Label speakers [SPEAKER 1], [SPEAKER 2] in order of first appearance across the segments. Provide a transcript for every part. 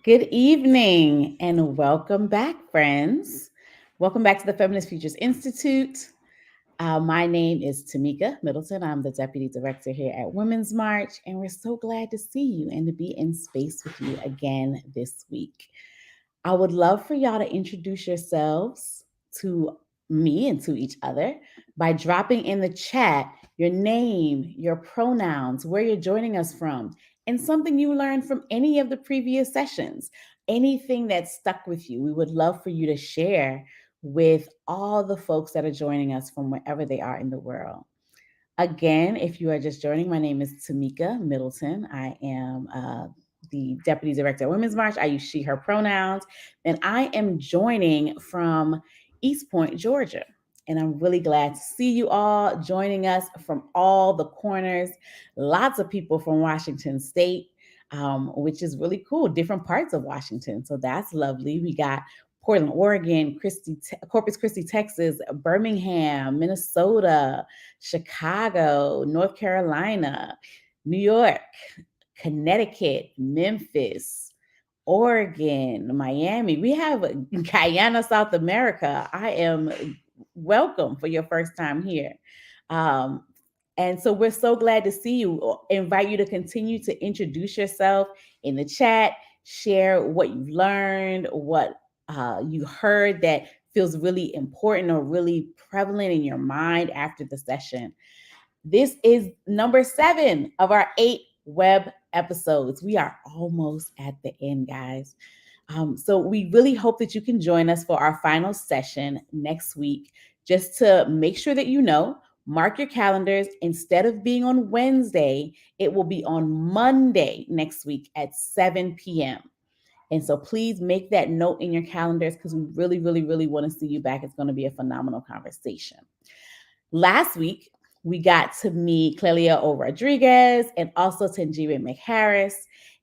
[SPEAKER 1] Good evening and welcome back, friends. Welcome back to the Feminist Futures Institute. My name is Tamika Middleton. I'm the Deputy Director here at Women's March, and we're so glad to see you and to be in space with you again this week. I would love for y'all to introduce yourselves to me and to each other by dropping in the chat your name, your pronouns, where you're joining us from, and something you learned from any of the previous sessions, anything that stuck with you. We would love for you to share with all the folks that are joining us from wherever they are in the world. Again, if you are just joining, my name is Tamika Middleton. I am the Deputy Director of Women's March. I use she, her pronouns. And I am joining from East Point, Georgia. And I'm really glad to see you all joining us from all the corners. Lots of people from Washington State, which is really cool, different parts of Washington. So that's lovely. We got Portland, Oregon, Corpus Christi, Texas, Birmingham, Minnesota, Chicago, North Carolina, New York, Connecticut, Memphis, Oregon, Miami. We have Guyana, South America. I am welcome for your first time here. And so we're so glad to see you. Invite you to continue to introduce yourself in the chat, share what you've learned, what you heard that feels really important or really prevalent in your mind after the session. This is number 7 of our 8 web episodes. We are almost at the end, guys. So we really hope that you can join us for our final session next week. Just to make sure that you know, mark your calendars. Instead of being on Wednesday, it will be on Monday next week at 7 p.m. And so please make that note in your calendars because we really, really, really want to see you back. It's going to be a phenomenal conversation. Last week, we got to meet Clelia O. Rodriguez and also Tanjira McHarris.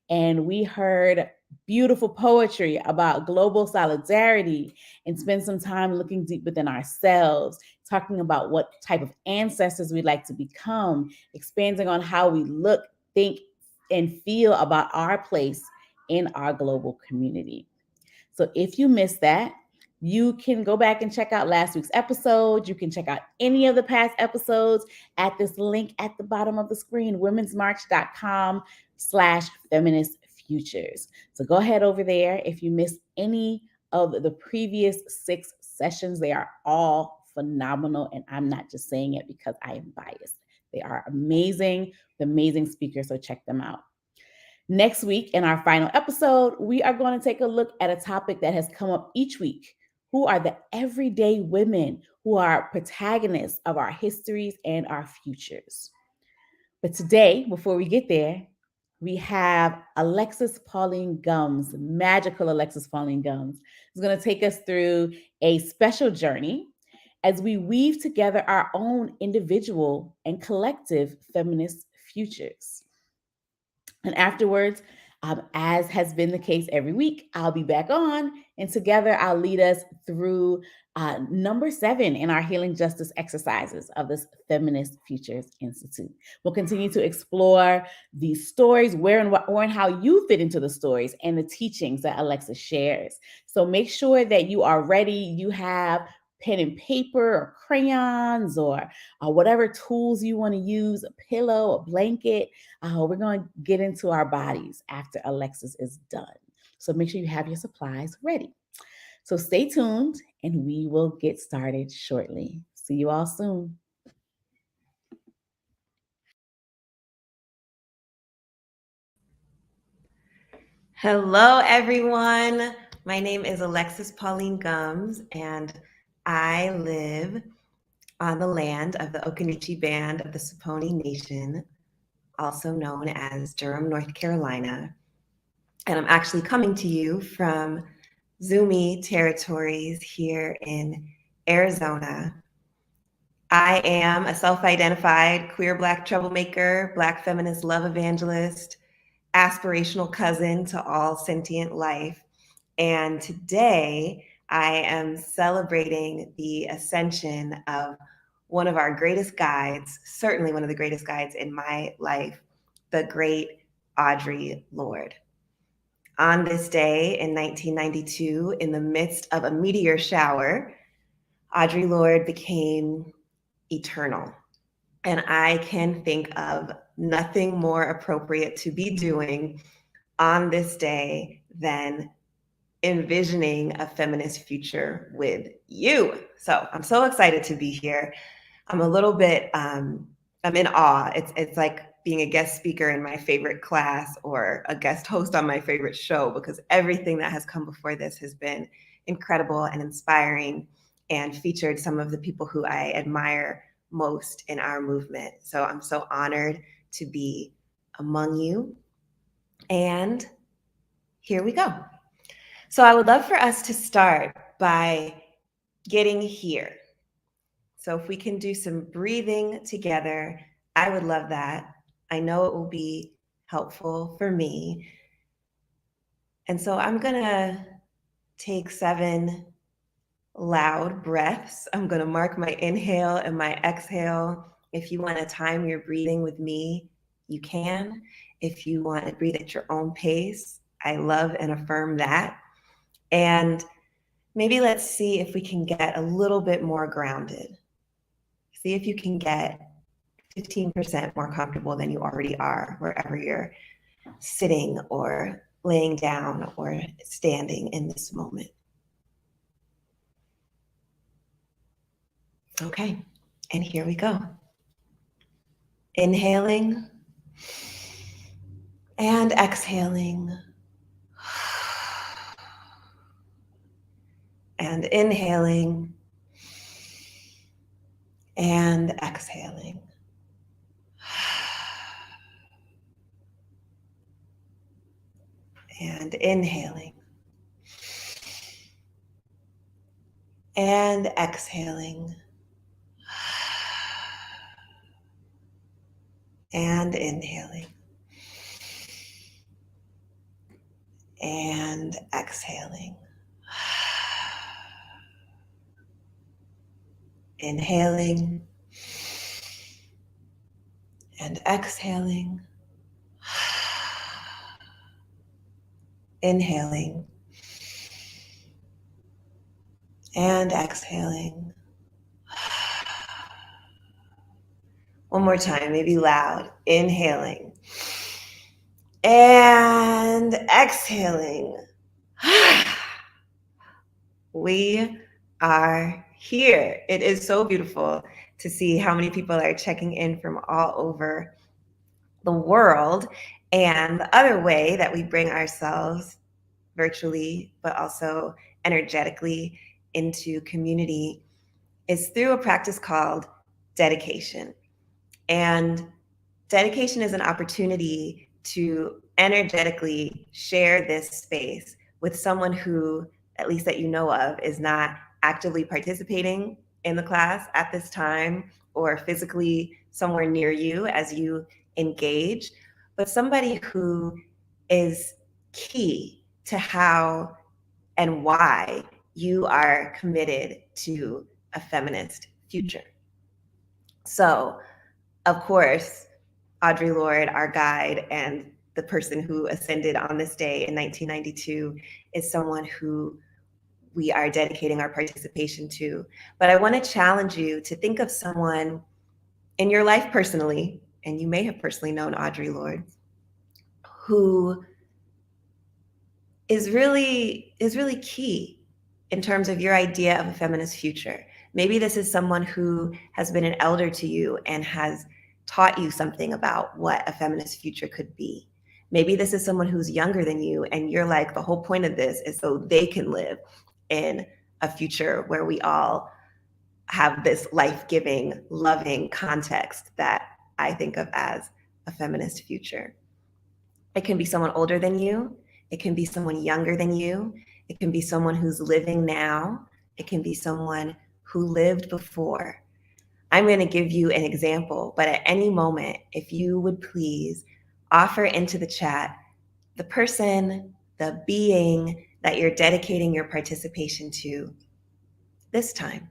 [SPEAKER 1] And we heard beautiful poetry about global solidarity and spend some time looking deep within ourselves, talking about what type of ancestors we'd like to become, expanding on how we look, think, and feel about our place in our global community. So if you missed that, you can go back and check out last week's episode. You can check out any of the past episodes at this link at the bottom of the screen, womensmarch.com/feminist futures. So go ahead over there. If you missed any of the previous 6 sessions, they are all phenomenal. And I'm not just saying it because I am biased. They are amazing, amazing speakers. So check them out. Next week, in our final episode, we are going to take a look at a topic that has come up each week. Who are the everyday women who are protagonists of our histories and our futures? But today, before we get there, we have Alexis Pauline Gumbs, magical Alexis Pauline Gumbs, who's going to take us through a special journey as we weave together our own individual and collective feminist futures. And afterwards, as has been the case every week, I'll be back on, and together I'll lead us through number 7 in our healing justice exercises of this Feminist Futures Institute. We'll continue to explore these stories, where and how you fit into the stories and the teachings that Alexis shares. So make sure that you are ready. You have pen and paper or crayons or whatever tools you want to use, a pillow, a blanket. We're going to get into our bodies after Alexis is done. So make sure you have your supplies ready. So stay tuned and we will get started shortly. See you all soon.
[SPEAKER 2] Hello, everyone. My name is Alexis Pauline Gumbs, and I live on the land of the Occaneechi Band of the Saponi Nation, also known as Durham, North Carolina. And I'm actually coming to you from Zuni territories here in Arizona. I am a self-identified queer Black troublemaker, Black feminist love evangelist, aspirational cousin to all sentient life. And today I am celebrating the ascension of one of our greatest guides, certainly one of the greatest guides in my life, the great Audre Lorde. On this day in 1992, in the midst of a meteor shower, Audre Lorde became eternal. And I can think of nothing more appropriate to be doing on this day than envisioning a feminist future with you. So I'm so excited to be here. I'm a little bit, I'm in awe. It's like being a guest speaker in my favorite class or a guest host on my favorite show, because everything that has come before this has been incredible and inspiring and featured some of the people who I admire most in our movement. So I'm so honored to be among you. And here we go. So I would love for us to start by getting here. So if we can do some breathing together, I would love that. I know it will be helpful for me. And so I'm going to take 7 loud breaths. I'm going to mark my inhale and my exhale. If you want to time your breathing with me, you can. If you want to breathe at your own pace, I love and affirm that. And maybe let's see if we can get a little bit more grounded. See if you can get 15% more comfortable than you already are, wherever you're sitting or laying down or standing in this moment. Okay, and here we go. Inhaling and exhaling. And inhaling and exhaling. And inhaling and exhaling. And inhaling and exhaling. Inhaling and exhaling. Inhaling and exhaling. One more time, maybe loud. Inhaling and exhaling. We are here. It is so beautiful to see how many people are checking in from all over the world. And the other way that we bring ourselves virtually, but also energetically into community is through a practice called dedication. And dedication is an opportunity to energetically share this space with someone who, at least that you know of, is not actively participating in the class at this time or physically somewhere near you as you engage, but somebody who is key to how and why you are committed to a feminist future. So, of course, Audre Lorde, our guide and the person who ascended on this day in 1992, is someone who we are dedicating our participation to. But I want to challenge you to think of someone in your life personally, and you may have personally known Audre Lorde, who is really key in terms of your idea of a feminist future. Maybe this is someone who has been an elder to you and has taught you something about what a feminist future could be. Maybe this is someone who's younger than you and you're like, the whole point of this is so they can live in a future where we all have this life-giving, loving context that I think of as a feminist future. It can be someone older than you. It can be someone younger than you. It can be someone who's living now. It can be someone who lived before. I'm going to give you an example, but at any moment, if you would please offer into the chat the person, the being that you're dedicating your participation to this time.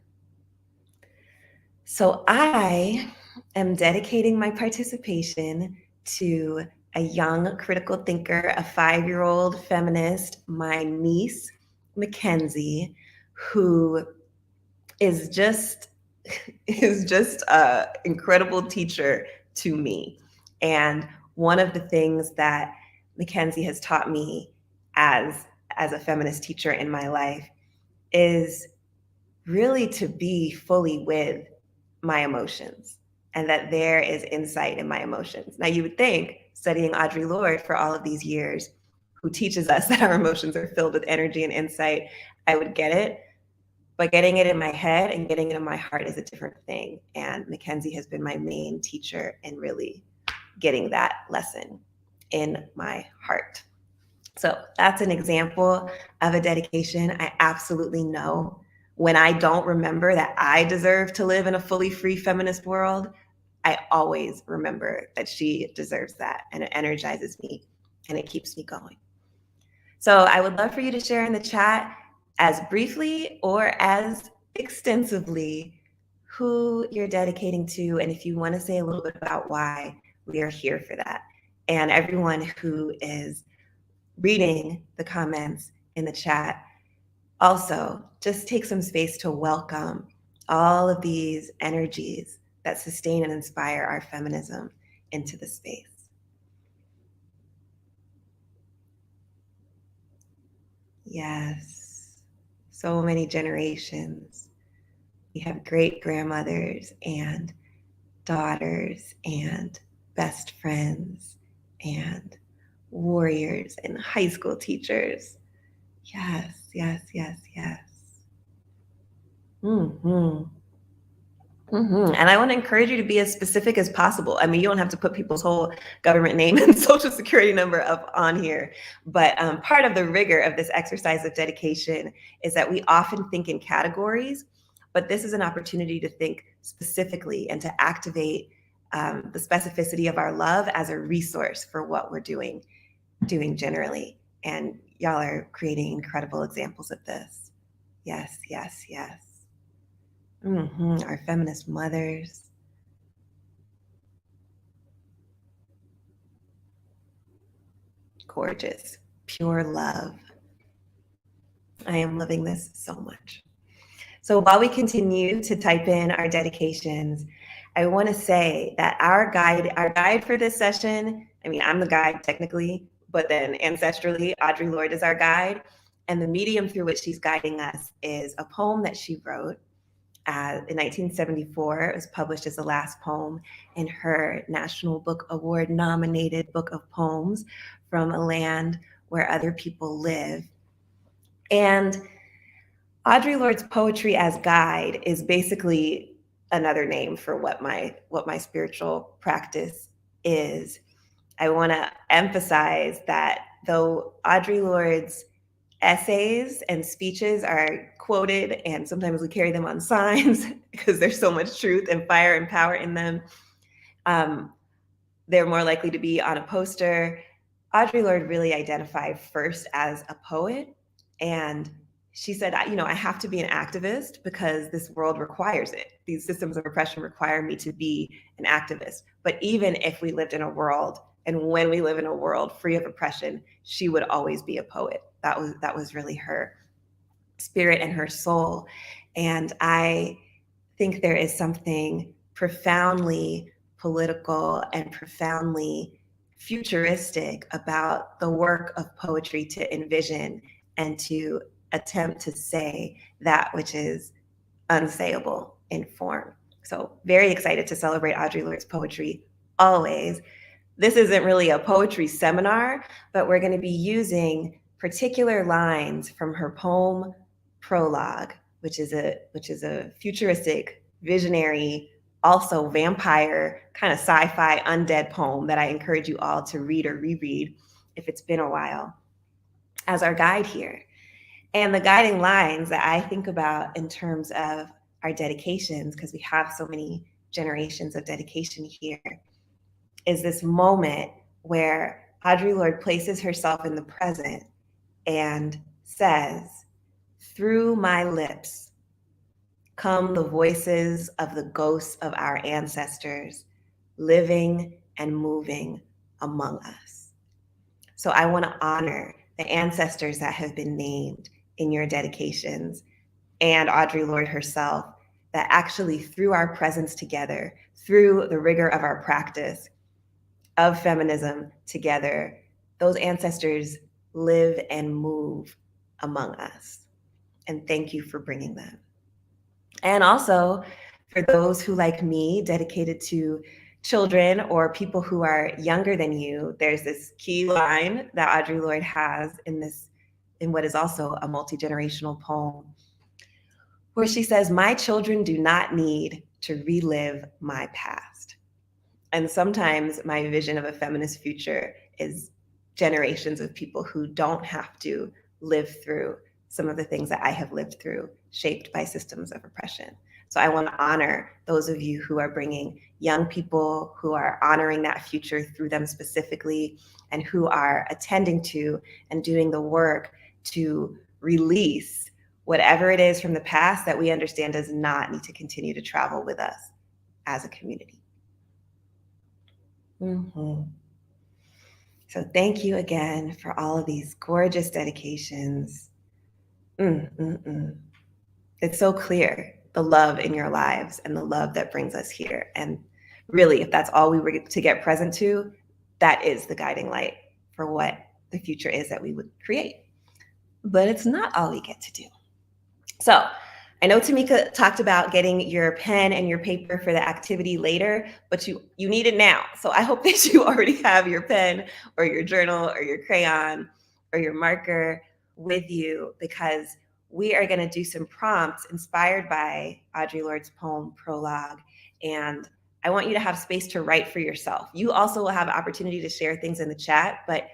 [SPEAKER 2] So I am dedicating my participation to a young critical thinker, a 5-year-old feminist, my niece, Mackenzie, who is just an incredible teacher to me. And one of the things that Mackenzie has taught me as a feminist teacher in my life is really to be fully with my emotions, and that there is insight in my emotions. Now, you would think, studying Audre Lorde for all of these years, who teaches us that our emotions are filled with energy and insight, I would get it. But getting it in my head and getting it in my heart is a different thing. And Mackenzie has been my main teacher in really getting that lesson in my heart. So that's an example of a dedication. I absolutely know when I don't remember that I deserve to live in a fully free feminist world, I always remember that she deserves that, and it energizes me and it keeps me going. So I would love for you to share in the chat as briefly or as extensively who you're dedicating to, and if you want to say a little bit about why, we are here for that. And everyone who is reading the comments in the chat, also just take some space to welcome all of these energies that sustain and inspire our feminism into the space. Yes, so many generations. We have great grandmothers and daughters and best friends and warriors and high school teachers. Yes, yes, yes, yes. Mm-hmm. Mm-hmm. And I want to encourage you to be as specific as possible. I mean, you don't have to put people's whole government name and social security number up on here. But part of the rigor of this exercise of dedication is that we often think in categories, but this is an opportunity to think specifically and to activate the specificity of our love as a resource for what we're doing generally. And y'all are creating incredible examples of this. Yes, yes, yes. Mm-hmm. Our feminist mothers. Gorgeous. Pure love. I am loving this so much. So while we continue to type in our dedications, I want to say that our guide for this session, I mean, I'm the guide technically, but then ancestrally, Audre Lorde is our guide. And the medium through which she's guiding us is a poem that she wrote in 1974. It was published as the last poem in her National Book Award nominated book of poems, From a Land Where Other People Live. And Audre Lorde's poetry as guide is basically another name for what my spiritual practice is. I want to emphasize that though Audre Lorde's essays and speeches are quoted, and sometimes we carry them on signs because there's so much truth and fire and power in them, they're more likely to be on a poster. Audre Lorde really identified first as a poet, and she said, I have to be an activist because this world requires it. These systems of oppression require me to be an activist. But even if we lived in a world, and when we live in a world free of oppression, she would always be a poet. That was really her spirit and her soul. And I think there is something profoundly political and profoundly futuristic about the work of poetry to envision and to attempt to say that which is unsayable in form. So very excited to celebrate Audre Lorde's poetry always. This isn't really a poetry seminar, but we're going to be using particular lines from her poem Prologue, which is a futuristic, visionary, also vampire, kind of sci-fi undead poem that I encourage you all to read or reread if it's been a while, as our guide here. And the guiding lines that I think about in terms of our dedications, because we have so many generations of dedication here, is this moment where Audre Lorde places herself in the present and says, "Through my lips come the voices of the ghosts of our ancestors, living and moving among us. So I want to honor the ancestors that have been named in your dedications and Audre Lorde herself, that actually through our presence together, through the rigor of our practice of feminism together, those ancestors live and move among us. And thank you for bringing them. And also for those who, like me, dedicated to children or people who are younger than you, there's this key line that Audre Lorde has in what is also a multi-generational poem, where she says, "My children do not need to relive my past." And sometimes my vision of a feminist future is generations of people who don't have to live through some of the things that I have lived through, shaped by systems of oppression. So I want to honor those of you who are bringing young people, who are honoring that future through them specifically, and who are attending to and doing the work to release whatever it is from the past that we understand does not need to continue to travel with us as a community. Mm-hmm. So thank you again for all of these gorgeous dedications. It's so clear, the love in your lives and the love that brings us here. And really, if that's all we were to get present to, that is the guiding light for what the future is that we would create. But it's not all we get to do. So I know Tamika talked about getting your pen and your paper for the activity later, but you need it now. So I hope that you already have your pen or your journal or your crayon or your marker with you, because we are going to do some prompts inspired by Audre Lorde's poem, Prologue. And I want you to have space to write for yourself. You also will have an opportunity to share things in the chat, but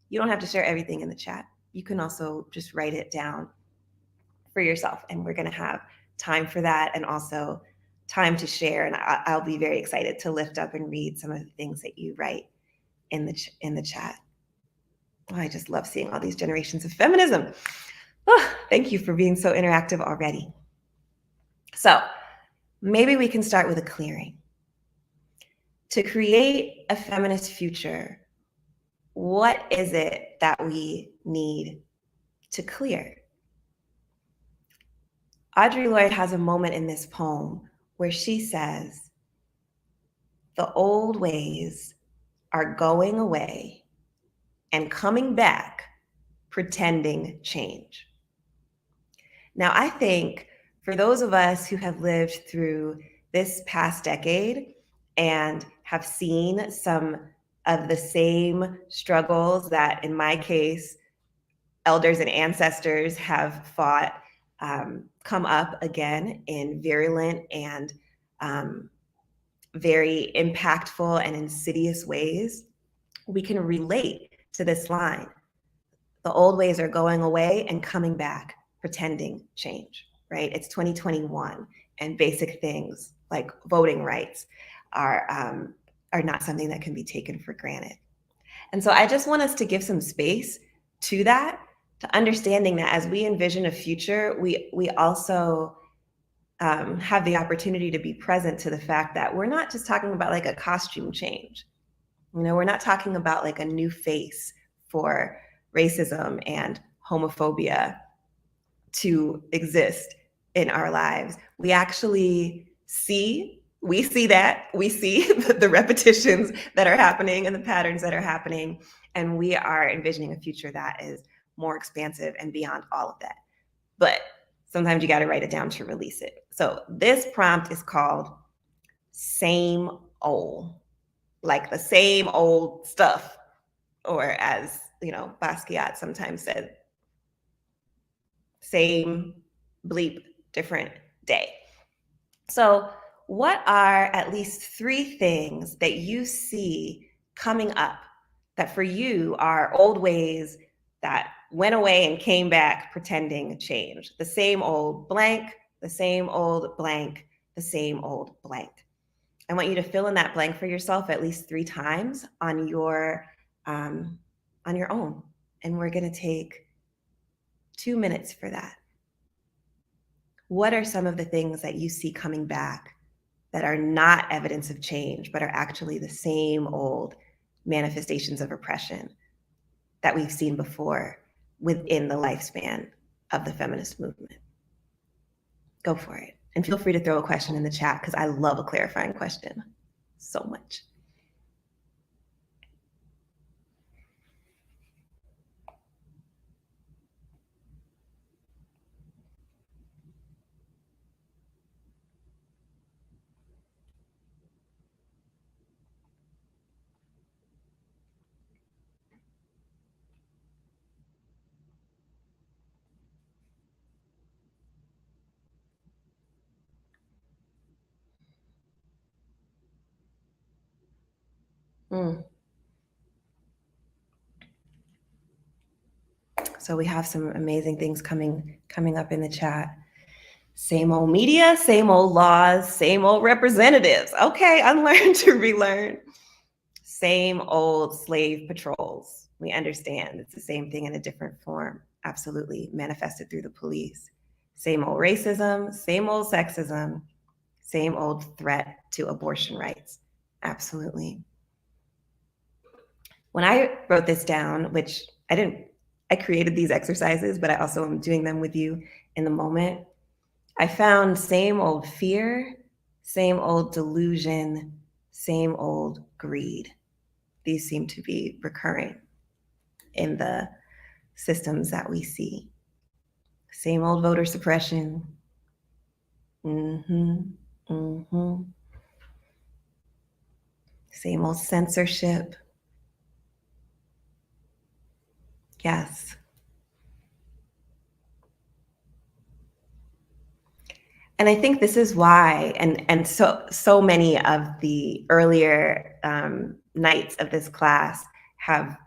[SPEAKER 2] you don't have to share everything in the chat. You can also just write it down for yourself, and we're going to have time for that, and also time to share. And I'll be very excited to lift up and read some of the things that you write in the chat. Oh, I just love seeing all these generations of feminism. Oh, thank you for being so interactive already. So maybe we can start with a clearing. To create a feminist future, what is it that we need to clear? Audre Lorde has a moment in this poem where she says, "The old ways are going away and coming back, pretending change." Now, I think for those of us who have lived through this past decade and have seen some of the same struggles that, in my case, elders and ancestors have fought, come up again in virulent and very impactful and insidious ways, we can relate to this line. The old ways are going away and coming back, pretending change, right? It's 2021, and basic things like voting rights are not something that can be taken for granted. And so I just want us to give some space to that, to understanding that as we envision a future, we also have the opportunity to be present to the fact that we're not just talking about like a costume change. You know, we're not talking about like a new face for racism and homophobia to exist in our lives. We actually see the repetitions that are happening and the patterns that are happening, and we are envisioning a future that is more expansive and beyond all of that. But sometimes you got to write it down to release it. So this prompt is called Same Old, like the same old stuff, or as you know, Basquiat sometimes said, same bleep, different day. So what are at least 3 things that you see coming up that for you are old ways that went away and came back pretending change? The same old blank, the same old blank, the same old blank. I want you to fill in that blank for yourself at least 3 times on your own. And we're going to take 2 minutes for that. What are some of the things that you see coming back that are not evidence of change, but are actually the same old manifestations of oppression that we've seen before within the lifespan of the feminist movement. Go for it. And feel free to throw a question in the chat because I love a clarifying question so much. So we have some amazing things coming up in the chat. Same old media, same old laws, same old representatives. Okay, unlearn to relearn. Same old slave patrols. We understand it's the same thing in a different form. Absolutely manifested through the police. Same old racism, same old sexism, same old threat to abortion rights. Absolutely. When I wrote this down, which I created these exercises, but I also am doing them with you in the moment. I found same old fear, same old delusion, same old greed. These seem to be recurring in the systems that we see. Same old voter suppression. Same old censorship. Yes. And I think this is why, and so many of the earlier nights of this class have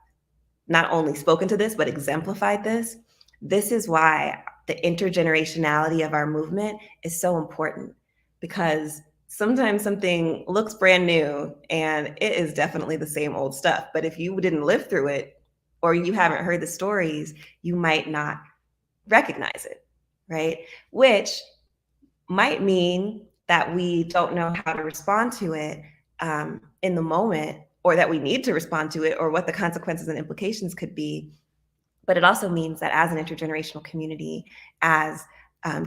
[SPEAKER 2] not only spoken to this, but exemplified this. This is why the intergenerationality of our movement is so important, because sometimes something looks brand new and it is definitely the same old stuff. But if you didn't live through it or you haven't heard the stories, you might not recognize it, right? Which might mean that we don't know how to respond to it in the moment, or that we need to respond to it, or what the consequences and implications could be. But it also means that as an intergenerational community, as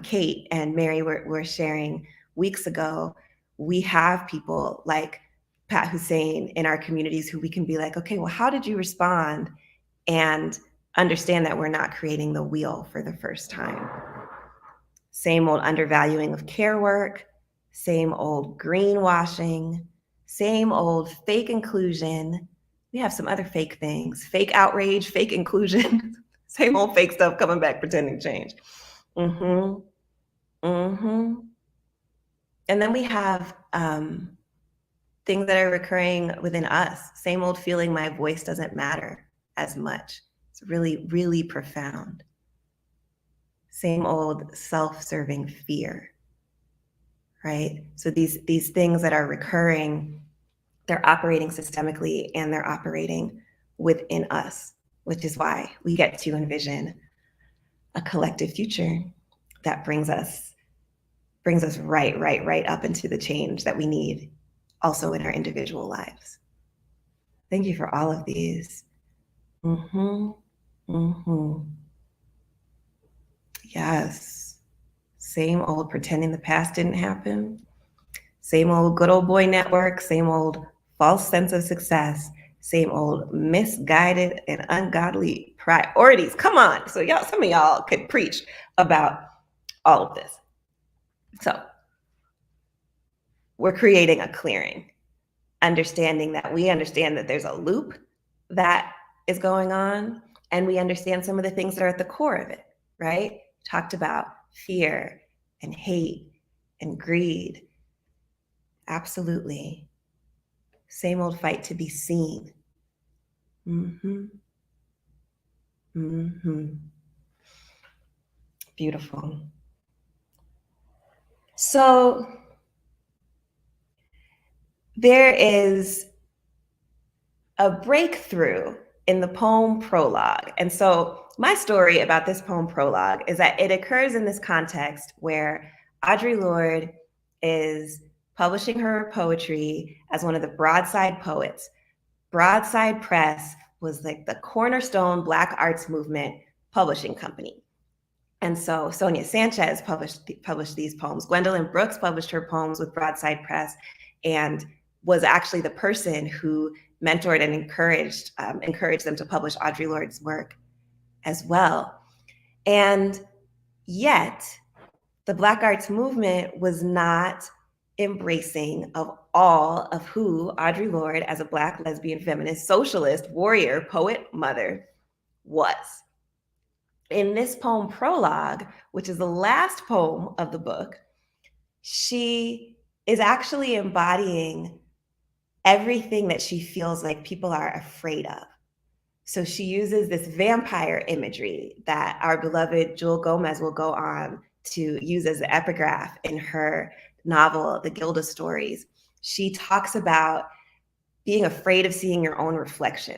[SPEAKER 2] Kate and Mary were sharing weeks ago, we have people like Pat Hussein in our communities who we can be like, okay, well, how did you respond? And understand that we're not creating the wheel for the first time. Same old undervaluing of care work, same old greenwashing, same old fake inclusion. We have some other fake things, fake outrage, fake inclusion, same old fake stuff coming back pretending to change. And then we have things that are recurring within us. Same old feeling my voice doesn't matter as much. It's really, really profound. Same old self-serving fear, right? So these things that are recurring, they're operating systemically and they're operating within us, which is why we get to envision a collective future that brings us right up into the change that we need also in our individual lives. Thank you for all of these. Yes. Same old pretending the past didn't happen. Same old good old boy network, same old false sense of success, same old misguided and ungodly priorities. Come on. So some of y'all could preach about all of this. So we're creating a clearing, understanding that we understand that there's a loop that is going on, and we understand some of the things that are at the core of it, right? Talked about fear and hate and greed. Absolutely. Same old fight to be seen. Beautiful. So there is a breakthrough in the poem prologue. And so my story about this poem prologue is that it occurs in this context where Audre Lorde is publishing her poetry as one of the broadside poets Broadside Press was like the cornerstone Black arts movement publishing company. And so Sonia Sanchez published these poems. Gwendolyn Brooks published her poems with Broadside Press and was actually the person who mentored and encouraged them to publish Audre Lorde's work as well. And yet, the Black arts movement was not embracing of all of who Audre Lorde, as a Black lesbian feminist, socialist, warrior, poet, mother, was. In this poem, Prologue, which is the last poem of the book, she is actually embodying everything that she feels like people are afraid of. So she uses this vampire imagery that our beloved Jewel Gomez will go on to use as an epigraph in her novel, The Gilda Stories. She talks about being afraid of seeing your own reflection.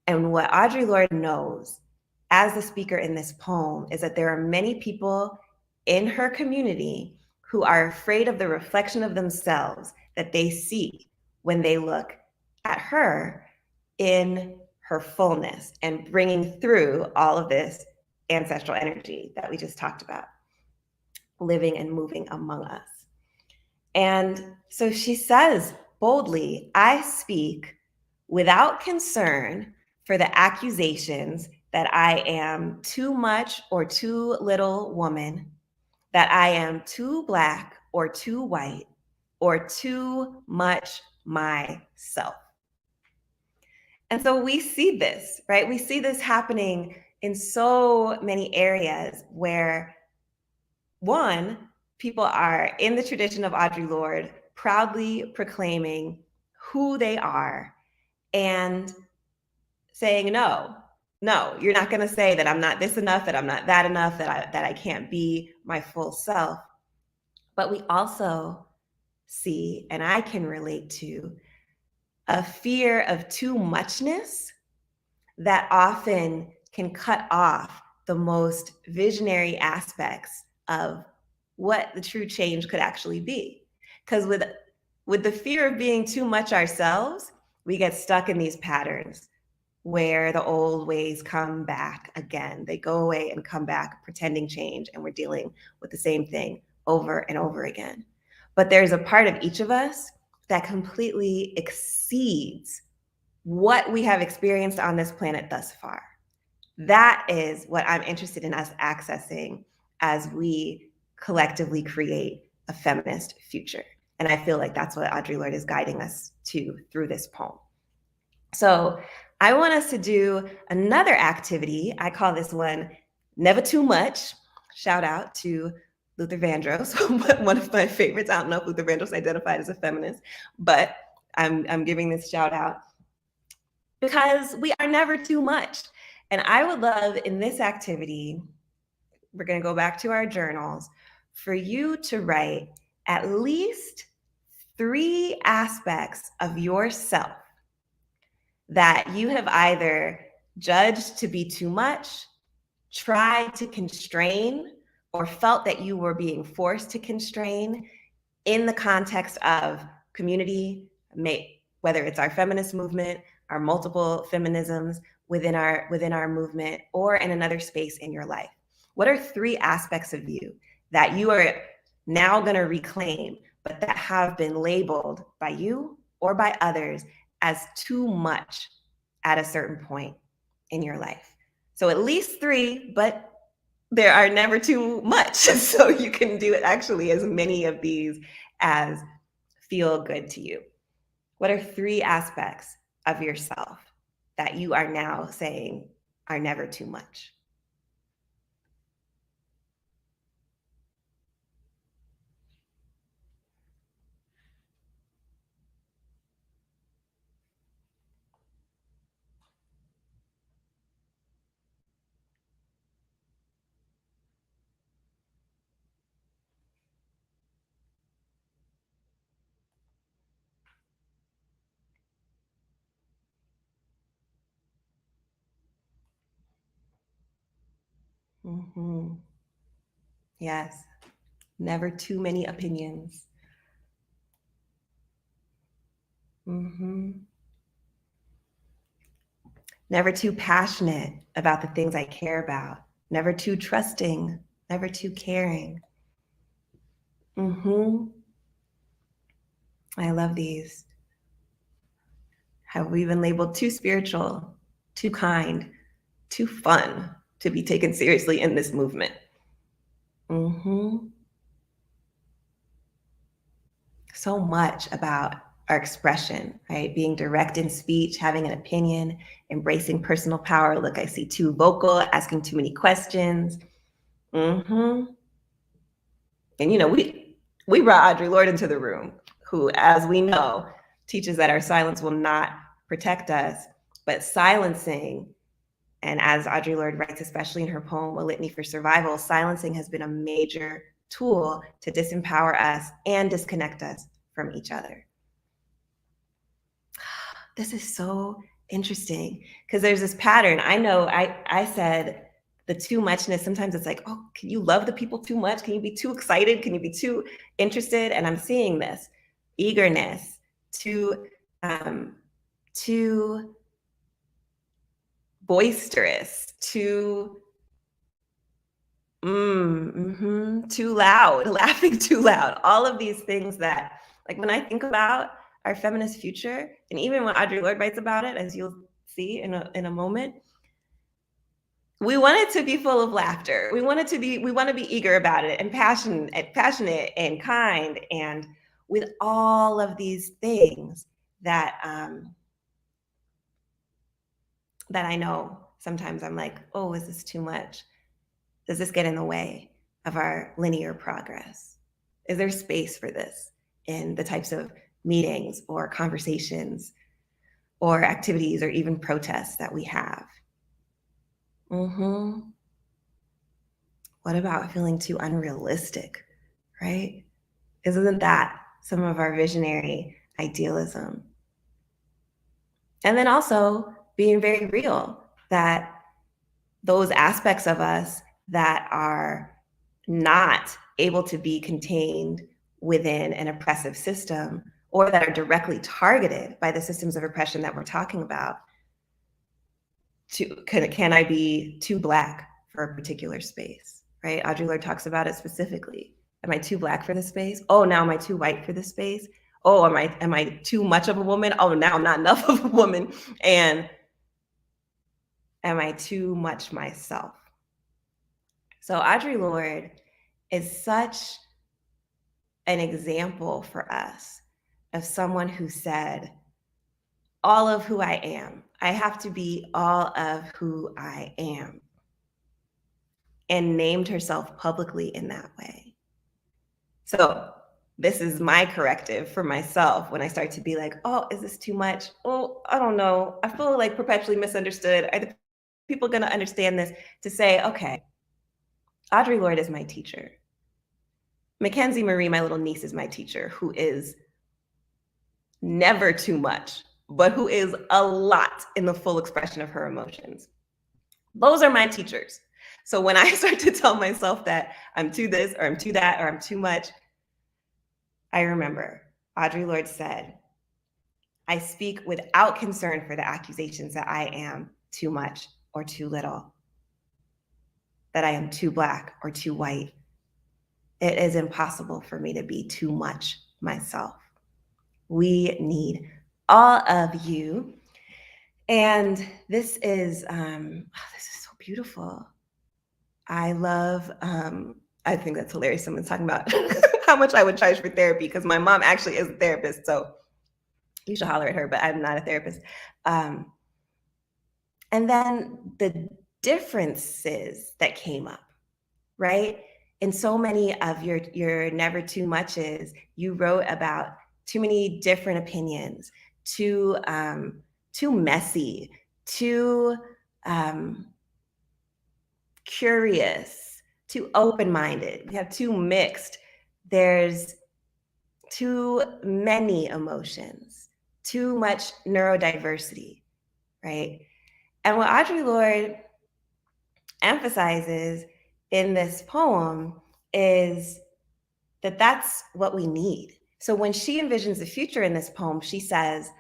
[SPEAKER 2] And what Audre Lorde knows as the speaker in this poem is that there are many people in her community who are afraid of the reflection of themselves that they see when they look at her in her fullness and bringing through all of this ancestral energy that we just talked about, living and moving among us. And so she says boldly, I speak without concern for the accusations that I am too much or too little woman, that I am too Black or too white, or too much myself. And so we see this, right? We see this happening in so many areas where, one, people are in the tradition of Audre Lorde proudly proclaiming who they are and saying, no, you're not going to say that I'm not this enough, that I'm not that enough, that I can't be my full self. But we also see, and I can relate to, a fear of too muchness that often can cut off the most visionary aspects of what the true change could actually be. Because with the fear of being too much ourselves, we get stuck in these patterns where the old ways come back again. They go away and come back, pretending change, and we're dealing with the same thing over and over again. But there's a part of each of us that completely exceeds what we have experienced on this planet thus far. That is what I'm interested in us accessing as we collectively create a feminist future. And I feel like that's what Audre Lorde is guiding us to through this poem. So I want us to do another activity. I call this one Never Too Much. Shout out to Luther Vandross, one of my favorites. I don't know if Luther Vandross identified as a feminist, but I'm giving this shout out because we are never too much. And I would love in this activity, we're going to go back to our journals, for you to write at least 3 aspects of yourself that you have either judged to be too much, tried to constrain, or felt that you were being forced to constrain in the context of community, whether it's our feminist movement, our multiple feminisms within our movement, or in another space in your life. What are 3 aspects of you that you are now going to reclaim, but that have been labeled by you or by others as too much at a certain point in your life? So at least 3, but there are never too much. So you can do actually as many of these as feel good to you. What are 3 aspects of yourself that you are now saying are never too much? Mm-hmm. Yes, never too many opinions. Mm-hmm. never too passionate about the things I care about, never too trusting, never too caring. I love these. Have we been labeled too spiritual, too kind, too fun to be taken seriously in this movement? So much about our expression, right? Being direct in speech, having an opinion, embracing personal power. Look, I see too vocal, asking too many questions. And we brought Audre Lorde into the room, who, as we know, teaches that our silence will not protect us, but silencing, and as Audre Lorde writes, especially in her poem, A Litany for Survival, silencing has been a major tool to disempower us and disconnect us from each other. This is so interesting because there's this pattern. I know I said the too muchness. Sometimes it's like, oh, can you love the people too much? Can you be too excited? Can you be too interested? And I'm seeing this eagerness, too boisterous, too loud, laughing too loud. All of these things that, like, when I think about our feminist future, and even when Audre Lorde writes about it, as you'll see in a moment, we want it to be full of laughter. We want to be eager about it and passionate and kind, and with all of these things that that I know sometimes I'm like, oh, is this too much? Does this get in the way of our linear progress? Is there space for this in the types of meetings or conversations or activities or even protests that we have? What about feeling too unrealistic, right? Isn't that some of our visionary idealism? And then also being very real that those aspects of us that are not able to be contained within an oppressive system, or that are directly targeted by the systems of oppression that we're talking about, can I be too Black for a particular space, right? Audre Lorde talks about it specifically. Am I too Black for this space? Oh, now am I too white for this space? Oh, am I too much of a woman? Oh, now I'm not enough of a woman. And am I too much myself? So Audre Lorde is such an example for us of someone who said, all of who I am, I have to be all of who I am, and named herself publicly in that way. So this is my corrective for myself when I start to be like, oh, is this too much? Oh, I don't know. I feel like perpetually misunderstood. Are the people going to understand this? To say, okay, Audre Lorde is my teacher. Mackenzie Marie, my little niece, is my teacher, who is never too much, but who is a lot in the full expression of her emotions. Those are my teachers. So when I start to tell myself that I'm too this, or I'm too that, or I'm too much, I remember Audre Lorde said, I speak without concern for the accusations that I am too much or too little, that I am too Black or too white. It is impossible for me to be too much myself. We need all of you. And this is so beautiful. I love, I think that's hilarious. Someone's talking about how much I would charge for therapy, because my mom actually is a therapist. So you should holler at her, but I'm not a therapist. And then the differences that came up, right? In so many of your never too muches, you wrote about too many different opinions, too messy, too curious, too open-minded. We have too mixed. There's too many emotions, too much neurodiversity, right? And what Audre Lorde emphasizes in this poem is that that's what we need. So when she envisions the future in this poem, she says,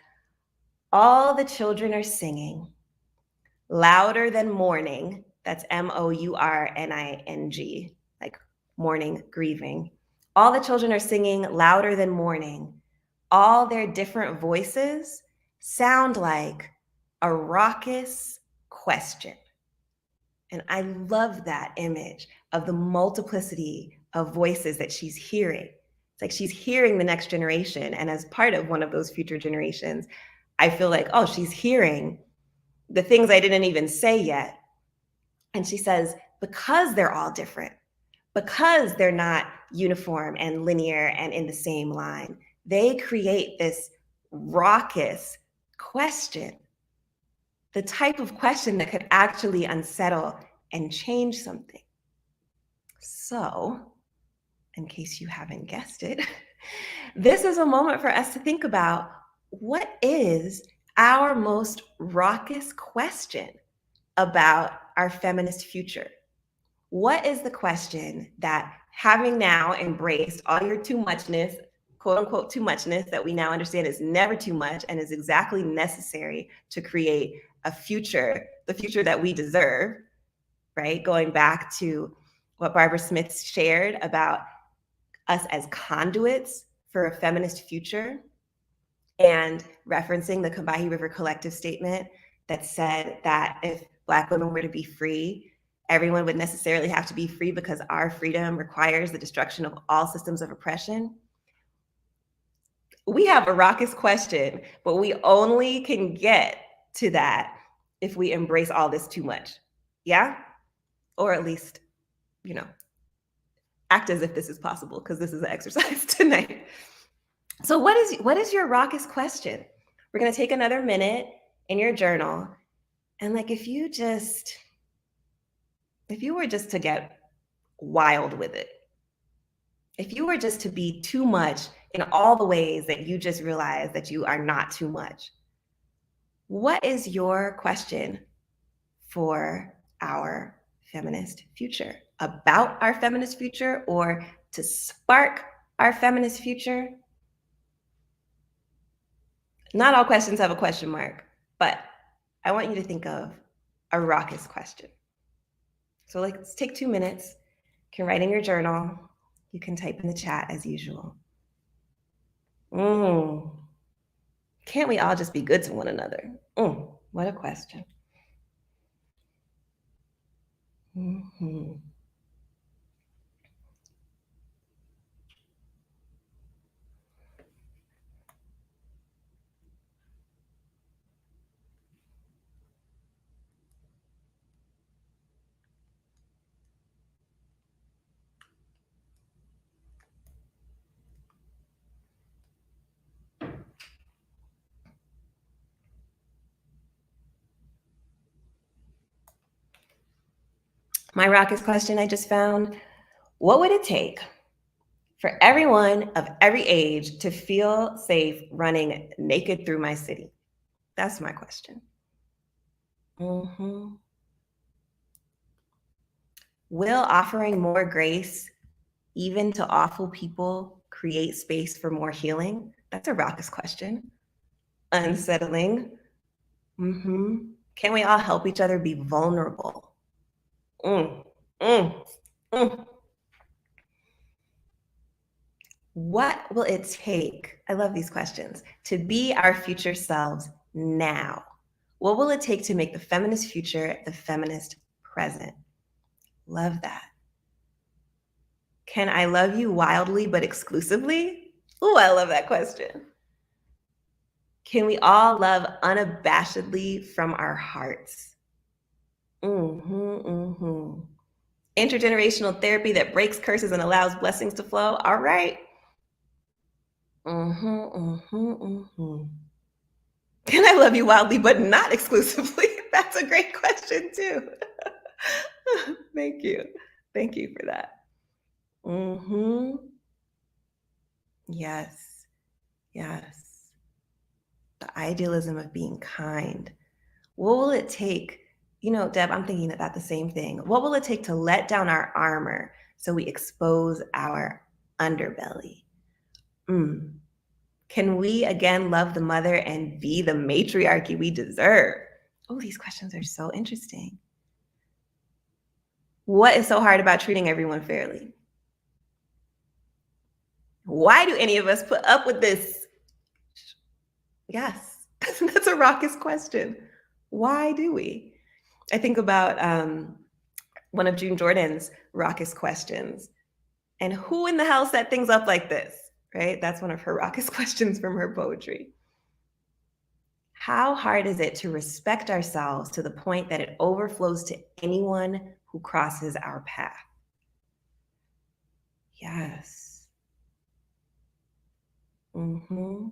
[SPEAKER 2] all the children are singing, louder than mourning. That's mourning, like mourning, grieving. All the children are singing louder than mourning. All their different voices sound like a raucous question. And I love that image of the multiplicity of voices that she's hearing. It's like she's hearing the next generation. And as part of one of those future generations, I feel like, oh, she's hearing the things I didn't even say yet. And she says, because they're all different, because they're not uniform and linear and in the same line, they create this raucous question, the type of question that could actually unsettle and change something. So, in case you haven't guessed it, this is a moment for us to think about what is our most raucous question about our feminist future? What is the question that, having now embraced all your too muchness, quote unquote too muchness, that we now understand is never too much and is exactly necessary to create a future, the future that we deserve, right? Going back to what Barbara Smith shared about us as conduits for a feminist future, and referencing the Combahee River Collective statement that said that if Black women were to be free, everyone would necessarily have to be free because our freedom requires the destruction of all systems of oppression. We have a raucous question, but we only can get to that if we embrace all this too much. Yeah? Or at least, act as if this is possible, because this is an exercise tonight. So what is your raucous question? We're going to take another minute in your journal, and like if you were just to get wild with it, if you were just to be too much in all the ways that you just realized that you are not too much, what is your question for our feminist future, about our feminist future, or to spark our feminist future? Not all questions have a question mark, but I want you to think of a raucous question. So let's take 2 minutes. You can write in your journal. You can type in the chat as usual. Can't we all just be good to one another? What a question. My raucous question I just found: what would it take for everyone of every age to feel safe running naked through my city? That's my question. Will offering more grace, even to awful people, create space for more healing? That's a raucous question. Unsettling. Can we all help each other be vulnerable? What will it take, I love these questions, to be our future selves now? What will it take to make the feminist future the feminist present? Love that. Can I love you wildly but exclusively? Ooh, I love that question. Can we all love unabashedly from our hearts? Intergenerational therapy that breaks curses and allows blessings to flow. All right. Can I love you wildly but not exclusively? That's a great question too. Thank you. Thank you for that. Yes. Yes. The idealism of being kind. What will it take? Deb, I'm thinking about the same thing. What will it take to let down our armor so we expose our underbelly? Can we again love the mother and be the matriarchy we deserve? Oh, these questions are so interesting. What is so hard about treating everyone fairly? Why do any of us put up with this? Yes, that's a raucous question. Why do we? I think about one of June Jordan's raucous questions. And who in the hell set things up like this? Right? That's one of her raucous questions from her poetry. How hard is it to respect ourselves to the point that it overflows to anyone who crosses our path? Yes. Mm-hmm.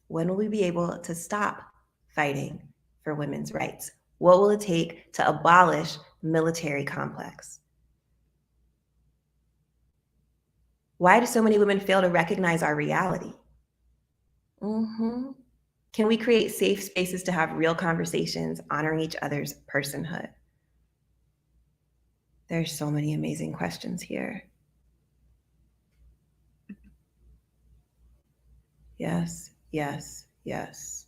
[SPEAKER 2] When will we be able to stop fighting for women's rights? What will it take to abolish military complex? Why do so many women fail to recognize our reality? Mm-hmm. Can we create safe spaces to have real conversations, honoring each other's personhood? There's so many amazing questions here. Yes, yes, yes.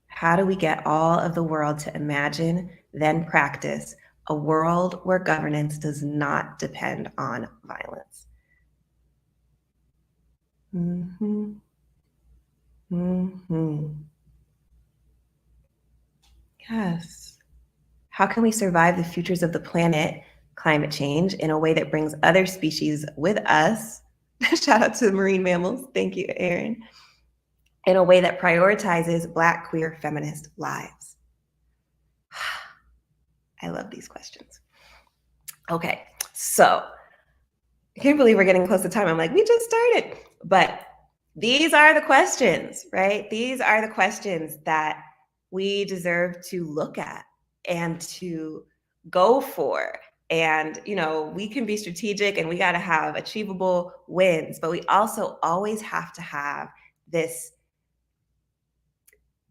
[SPEAKER 2] How do we get all of the world to imagine, then practice a world where governance does not depend on violence? Mm-hmm. Mm-hmm. Yes. How can we survive the futures of the planet, climate change, in a way that brings other species with us? Shout out to the marine mammals. Thank you, Erin. In a way that prioritizes Black, queer, feminist lives. I love these questions. Okay, so I can't believe we're getting close to time. I'm like, we just started. But these are the questions, right? These are the questions that we deserve to look at and to go for. And, you know, we can be strategic and we got to have achievable wins, but we also always have to have this.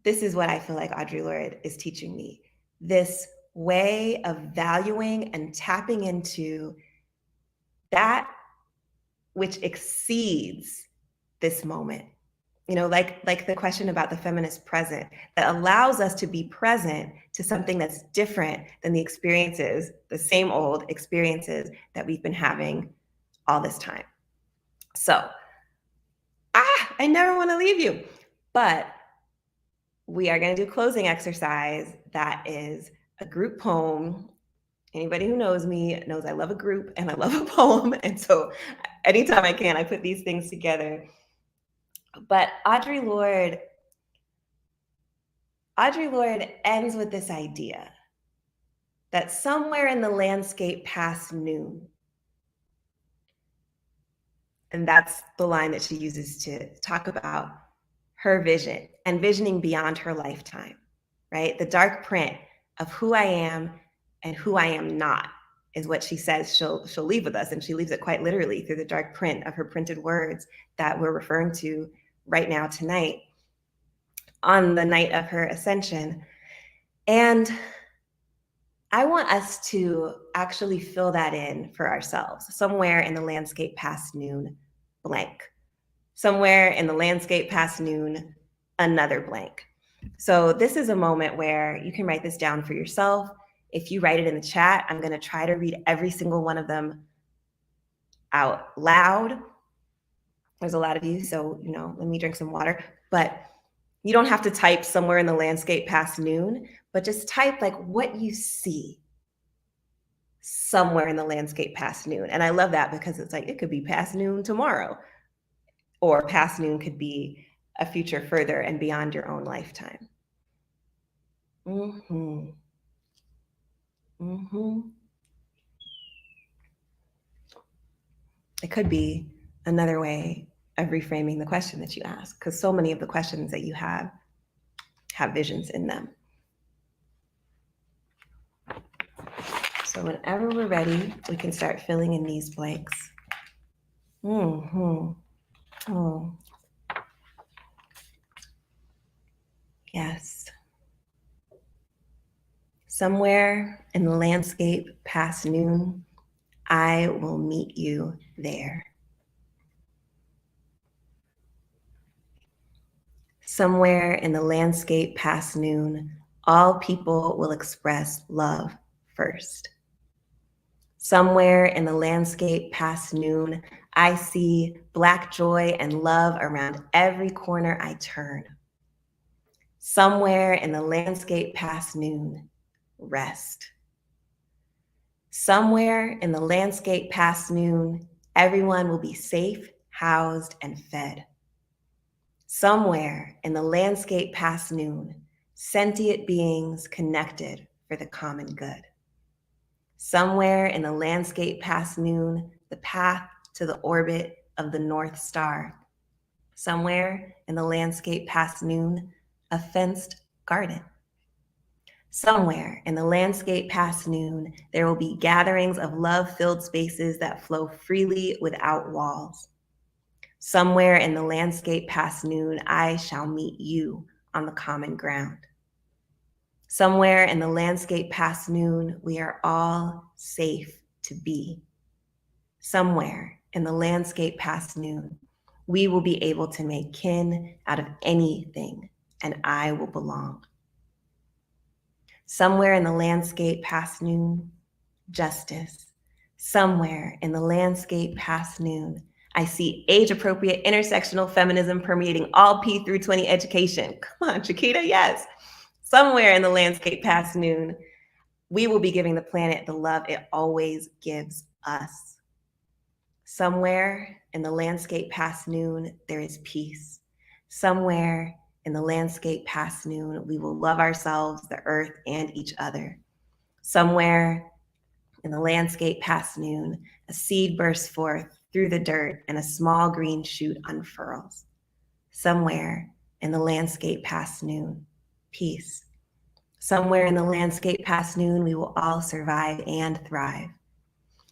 [SPEAKER 2] This is what I feel like Audre Lorde is teaching me. This way of valuing and tapping into that which exceeds this moment. You know, like the question about the feminist present, that allows us to be present to something that's different than the experiences, the same old experiences that we've been having all this time. So, I never want to leave you, but we are going to do closing exercise that is a group poem. Anybody who knows me knows I love a group and I love a poem. And so anytime I can, I put these things together. But Audre Lorde ends with this idea that somewhere in the landscape past noon, and that's the line that she uses to talk about her vision and visioning beyond her lifetime, right? The dark print of who I am and who I am not is what she says she'll leave with us. And she leaves it quite literally through the dark print of her printed words that we're referring to right now tonight on the night of her ascension. And I want us to actually fill that in for ourselves. Somewhere in the landscape past noon, blank. Somewhere in the landscape past noon, another blank. So this is a moment where you can write this down for yourself. If you write it in the chat, I'm going to try to read every single one of them out loud. There's a lot of you, so, you know, let me drink some water. But you don't have to type somewhere in the landscape past noon, but just type like what you see somewhere in the landscape past noon. And I love that because it's like, it could be past noon tomorrow, or past noon could be a future further and beyond your own lifetime. Mm-hmm. Mm-hmm. It could be another way of reframing the question that you ask, because so many of the questions that you have visions in them. So whenever we're ready, we can start filling in these blanks. Mm-hmm. Oh. Yes. Somewhere in the landscape past noon, I will meet you there. Somewhere in the landscape past noon, all people will express love first. Somewhere in the landscape past noon, I see Black joy and love around every corner I turn. Somewhere in the landscape past noon, rest. Somewhere in the landscape past noon, everyone will be safe, housed, and fed. Somewhere in the landscape past noon, sentient beings connected for the common good. Somewhere in the landscape past noon, the path to the orbit of the North Star. Somewhere in the landscape past noon, a fenced garden. Somewhere in the landscape past noon, there will be gatherings of love-filled spaces that flow freely without walls. Somewhere in the landscape past noon, I shall meet you on the common ground. Somewhere in the landscape past noon, we are all safe to be. Somewhere in the landscape past noon, we will be able to make kin out of anything, and I will belong. Somewhere in the landscape past noon, justice. Somewhere in the landscape past noon, I see age-appropriate intersectional feminism permeating all P through 20 education. Come on, Chiquita, yes. Somewhere in the landscape past noon, we will be giving the planet the love it always gives us. Somewhere in the landscape past noon, there is peace. Somewhere in the landscape past noon, we will love ourselves, the earth, and each other. Somewhere in the landscape past noon, a seed bursts forth through the dirt and a small green shoot unfurls. Somewhere in the landscape past noon, peace. Somewhere in the landscape past noon, we will all survive and thrive.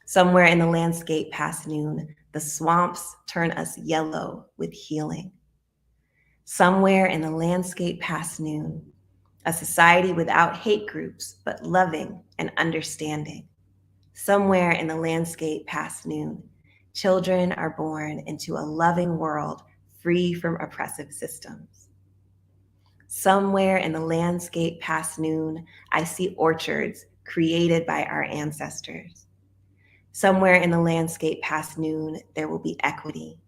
[SPEAKER 2] Somewhere in the landscape past noon, the swamps turn us yellow with healing. Somewhere in the landscape past noon, a society without hate groups, but loving and understanding. Somewhere in the landscape past noon, children are born into a loving world free from oppressive systems. Somewhere in the landscape past noon, I see orchards created by our ancestors. Somewhere in the landscape past noon, there will be equity.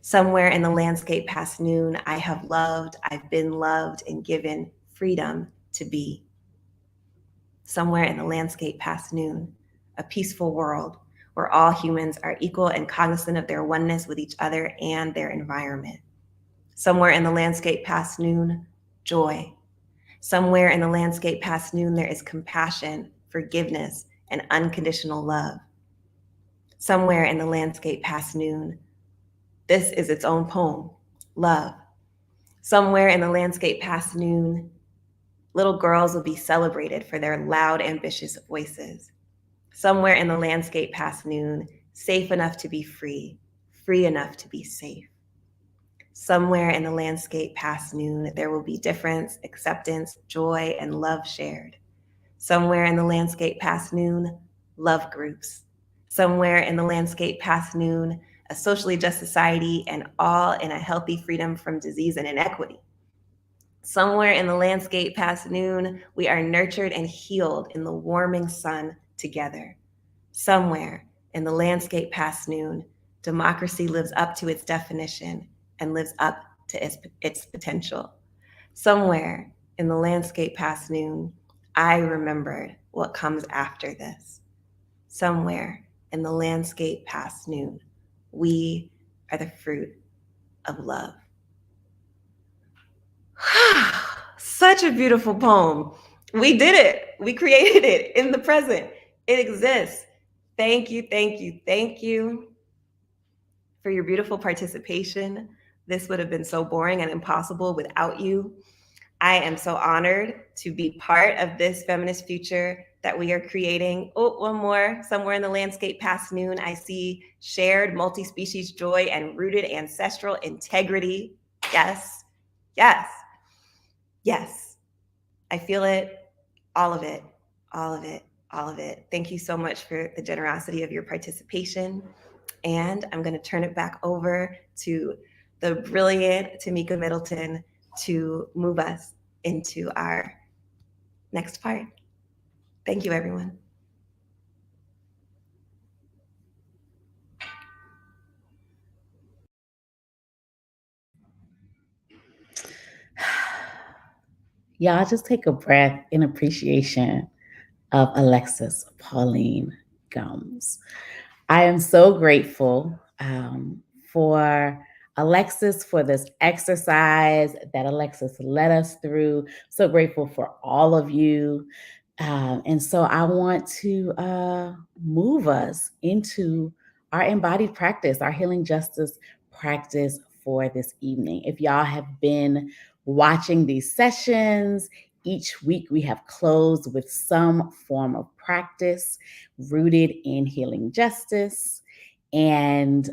[SPEAKER 2] Somewhere in the landscape past noon, I have loved, I've been loved, and given freedom to be. Somewhere in the landscape past noon, a peaceful world where all humans are equal and cognizant of their oneness with each other and their environment. Somewhere in the landscape past noon, joy. Somewhere in the landscape past noon, there is compassion, forgiveness, and unconditional love. Somewhere in the landscape past noon, this is its own poem, love. Somewhere in the landscape past noon, little girls will be celebrated for their loud, ambitious voices. Somewhere in the landscape past noon, safe enough to be free, free enough to be safe. Somewhere in the landscape past noon, there will be difference, acceptance, joy, and love shared. Somewhere in the landscape past noon, love groups. Somewhere in the landscape past noon, a socially just society and all in a healthy freedom from disease and inequity. Somewhere in the landscape past noon, we are nurtured and healed in the warming sun together. Somewhere in the landscape past noon, democracy lives up to its definition and lives up to its potential. Somewhere in the landscape past noon, I remembered what comes after this. Somewhere in the landscape past noon, we are the fruit of love. Such a beautiful poem. We did it. We created it in the present. It exists. Thank you, thank you, thank you for your beautiful participation. This would have been so boring and impossible without you. I am so honored to be part of this feminist future that we are creating. Oh, one more. Somewhere in the landscape past noon, I see shared multi-species joy and rooted ancestral integrity. Yes, yes, yes. I feel it, all of it, all of it, all of it. Thank you so much for the generosity of your participation. And I'm going to turn it back over to the brilliant Tamika Middleton to move us into our next part. Thank you, everyone.
[SPEAKER 1] Y'all just take a breath in appreciation of Alexis Pauline Gumbs. I am so grateful for Alexis for this exercise that Alexis led us through. So grateful for all of you. And so I want to move us into our embodied practice, our healing justice practice for this evening. If y'all have been watching these sessions, each week we have closed with some form of practice rooted in healing justice. And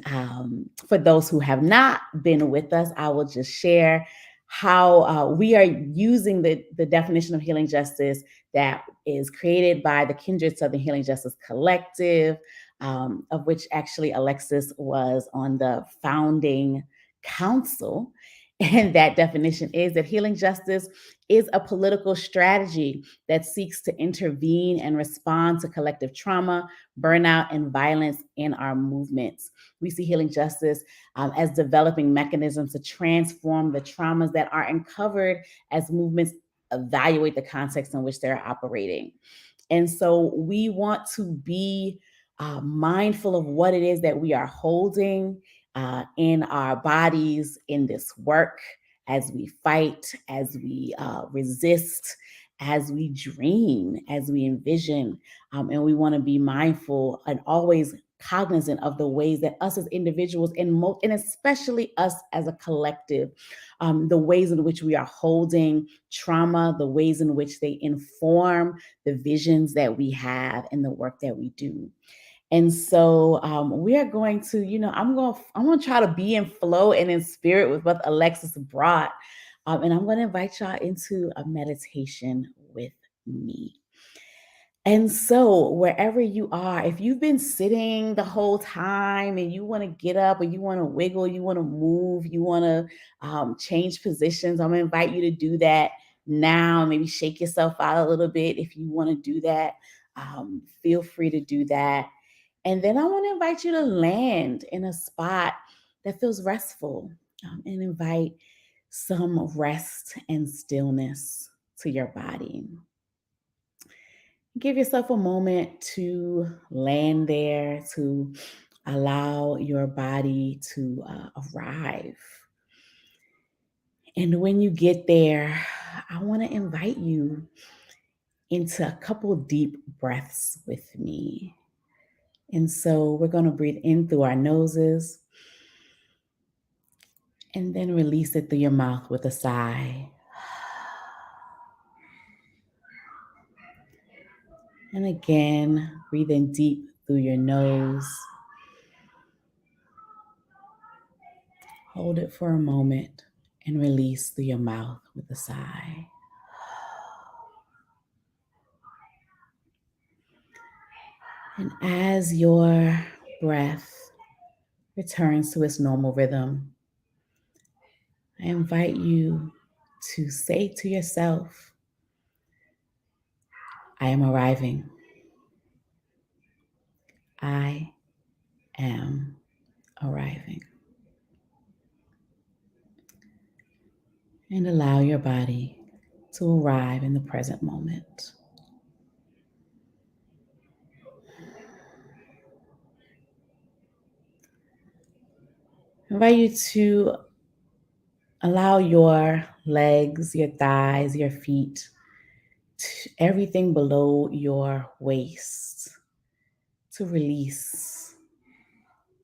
[SPEAKER 1] for those who have not been with us, I will just share how we are using the definition of healing justice that is created by the Kindred Southern Healing Justice Collective, of which actually Alexis was on the founding council. And that definition is that healing justice is a political strategy that seeks to intervene and respond to collective trauma, burnout, and violence in our movements. We see healing justice as developing mechanisms to transform the traumas that are uncovered as movements evaluate the context in which they're operating. And so we want to be mindful of what it is that we are holding in our bodies in this work as we fight, as we resist, as we dream, as we envision. And we want to be mindful and always cognizant of the ways that us as individuals and especially us as a collective, the ways in which we are holding trauma, the ways in which they inform the visions that we have and the work that we do. And so we are going to, I'm going to try to be in flow and in spirit with what Alexis brought. And I'm going to invite y'all into a meditation with me. And so, wherever you are, if you've been sitting the whole time and you want to get up or you want to wiggle, you want to move, you want to change positions, I'm going to invite you to do that now. Maybe shake yourself out a little bit if you want to do that. Feel free to do that. And then I want to invite you to land in a spot that feels restful and invite some rest and stillness to your body. Give yourself a moment to land there, to allow your body to arrive. And when you get there, I want to invite you into a couple deep breaths with me. And so we're going to breathe in through our noses and then release it through your mouth with a sigh. And again, breathe in deep through your nose. Hold it for a moment and release through your mouth with a sigh. And as your breath returns to its normal rhythm, I invite you to say to yourself, I am arriving. I am arriving. And allow your body to arrive in the present moment. I invite you to allow your legs, your thighs, your feet, everything below your waist to release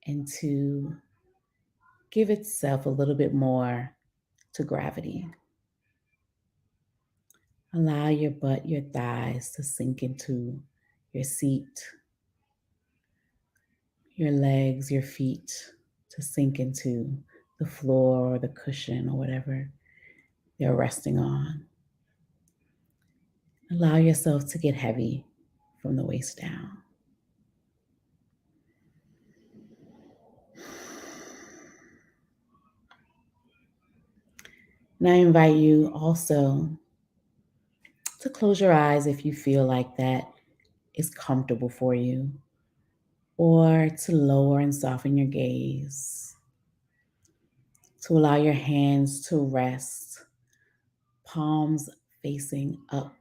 [SPEAKER 1] and to give itself a little bit more to gravity. Allow your butt, your thighs to sink into your seat, your legs, your feet to sink into the floor or the cushion or whatever they're resting on. Allow yourself to get heavy from the waist down. And I invite you also to close your eyes if you feel like that is comfortable for you, or to lower and soften your gaze, to allow your hands to rest, palms facing up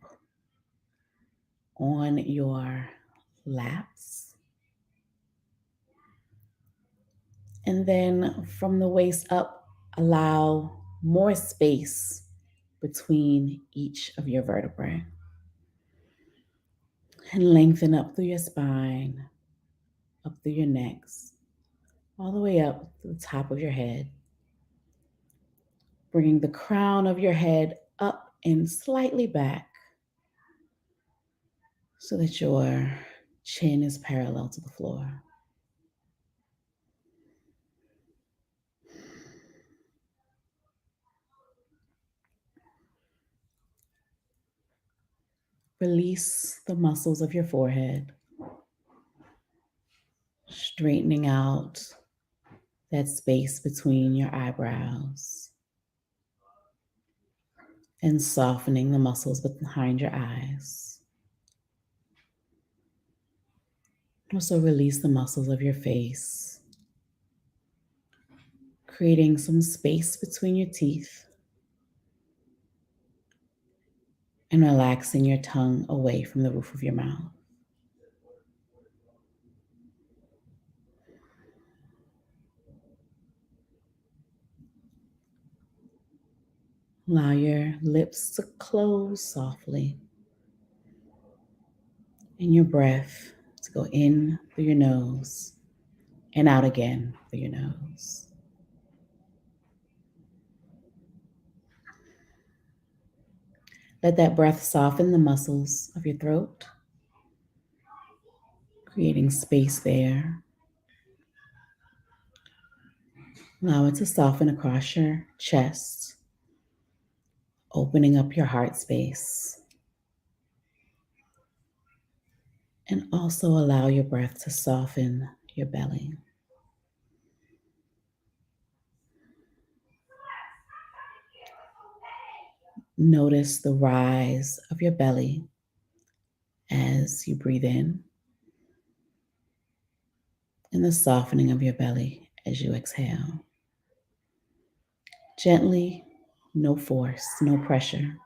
[SPEAKER 1] on your laps. And then from the waist up, allow more space between each of your vertebrae. And lengthen up through your spine, up through your necks, all the way up to the top of your head. Bringing the crown of your head up and slightly back so that your chin is parallel to the floor. Release the muscles of your forehead, straightening out that space between your eyebrows and softening the muscles behind your eyes. Also release the muscles of your face, creating some space between your teeth and relaxing your tongue away from the roof of your mouth. Allow your lips to close softly and your breath to go in through your nose and out again through your nose. Let that breath soften the muscles of your throat, creating space there. Allow it to soften across your chest, opening up your heart space. And also allow your breath to soften your belly. Notice the rise of your belly as you breathe in, and the softening of your belly as you exhale. Gently, no force, no pressure.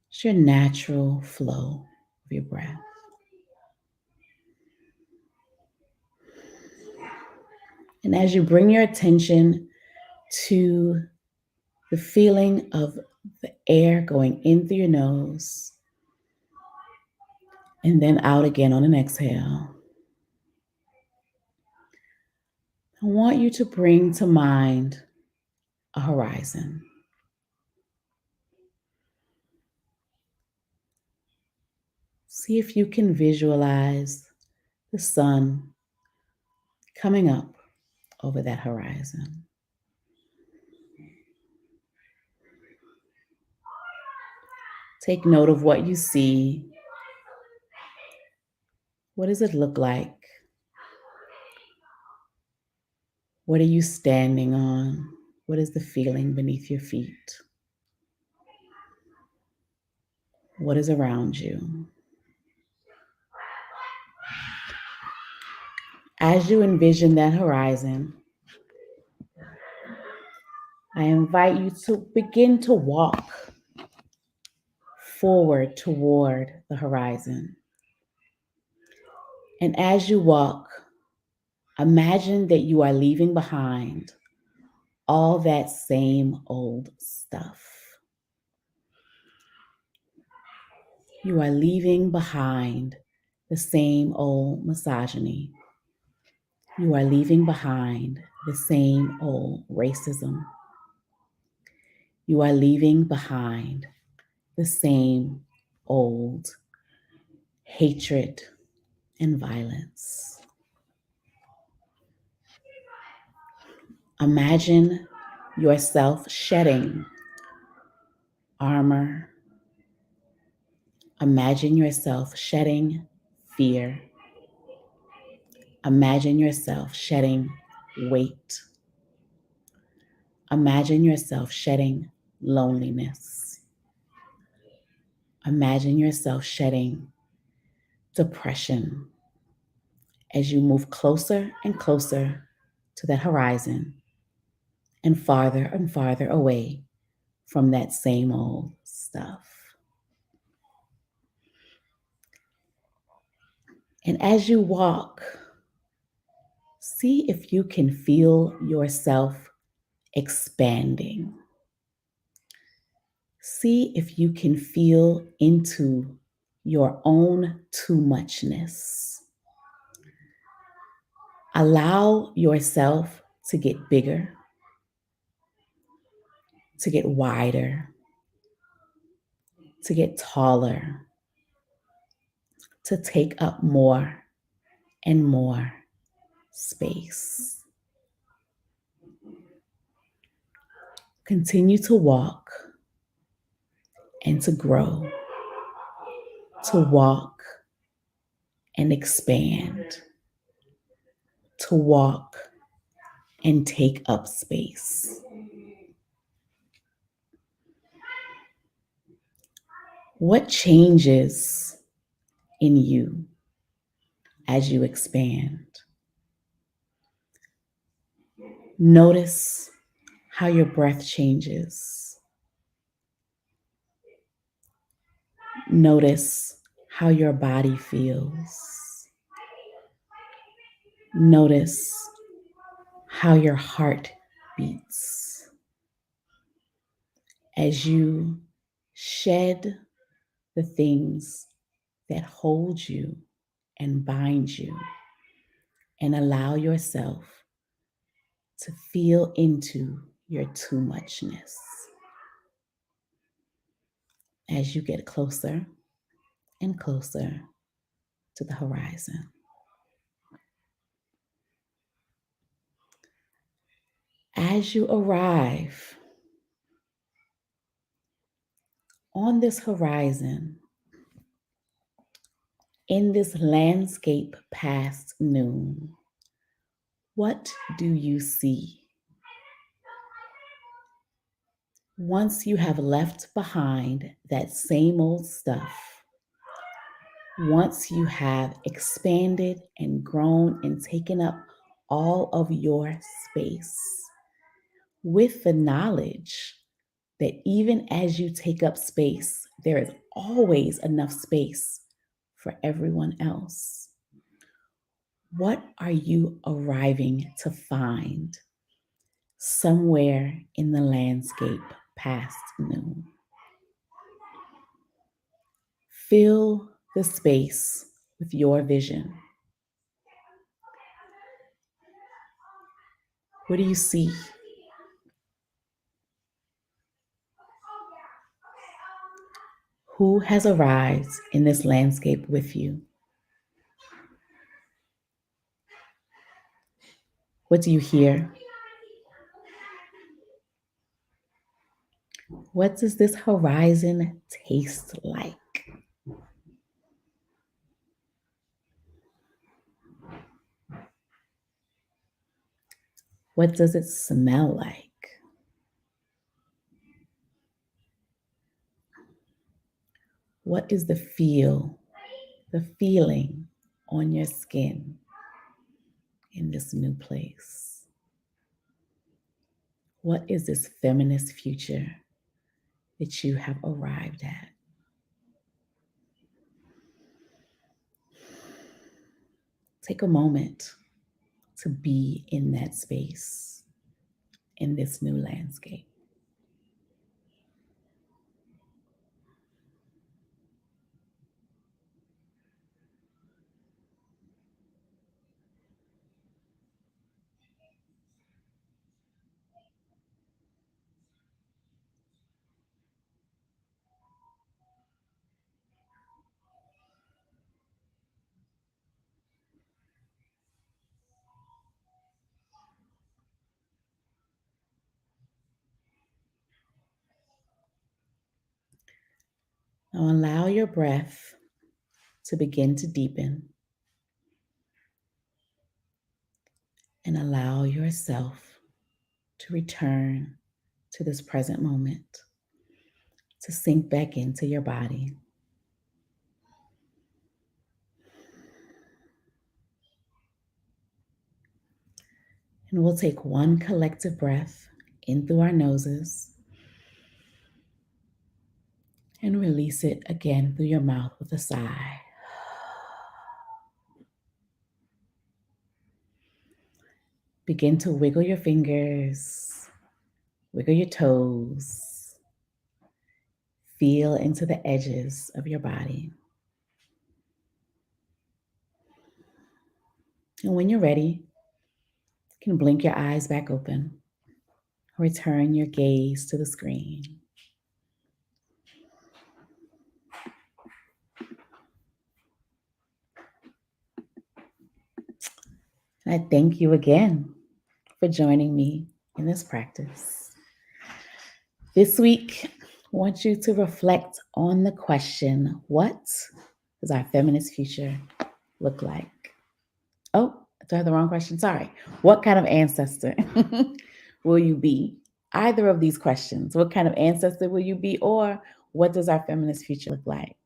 [SPEAKER 1] It's your natural flow of your breath. And as you bring your attention to the feeling of the air going in through your nose and then out again on an exhale, I want you to bring to mind a horizon. See if you can visualize the sun coming up over that horizon. Take note of what you see. What does it look like? What are you standing on? What is the feeling beneath your feet? What is around you? As you envision that horizon, I invite you to begin to walk forward toward the horizon. And as you walk, imagine that you are leaving behind all that same old stuff. You are leaving behind the same old misogyny. You are leaving behind the same old racism. You are leaving behind the same old hatred and violence. Imagine yourself shedding armor. Imagine yourself shedding fear. Imagine yourself shedding weight. Imagine yourself shedding loneliness. Imagine yourself shedding depression as you move closer and closer to that horizon and farther away from that same old stuff. And as you walk, see if you can feel yourself expanding. See if you can feel into your own too muchness. Allow yourself to get bigger, to get wider, to get taller, to take up more and more space. Continue to walk and to grow, to walk and expand, to walk and take up space. What changes in you as you expand? Notice how your breath changes. Notice how your body feels. Notice how your heart beats as you shed the things that hold you and bind you and allow yourself to feel into your too muchness as you get closer and closer to the horizon. As you arrive on this horizon, in this landscape past noon, what do you see? Once you have left behind that same old stuff, once you have expanded and grown and taken up all of your space, with the knowledge that even as you take up space, there is always enough space for everyone else. What are you arriving to find somewhere in the landscape past noon? Fill the space with your vision. What do you see? Who has arrived in this landscape with you? What do you hear? What does this horizon taste like? What does it smell like? What is the feeling on your skin in this new place? What is this feminist future that you have arrived at? Take a moment to be in that space, in this new landscape. Now allow your breath to begin to deepen and allow yourself to return to this present moment. to sink back into your body. And we'll take one collective breath in through our noses and release it again through your mouth with a sigh. Begin to wiggle your fingers, wiggle your toes, feel into the edges of your body. And when you're ready, you can blink your eyes back open. Return your gaze to the screen. And I thank you again for joining me in this practice. This week, I want you to reflect on the question, what does our feminist future look like? Oh, do I have the wrong question? Sorry. What kind of ancestor will you be? Either of these questions. What kind of ancestor will you be, or what does our feminist future look like?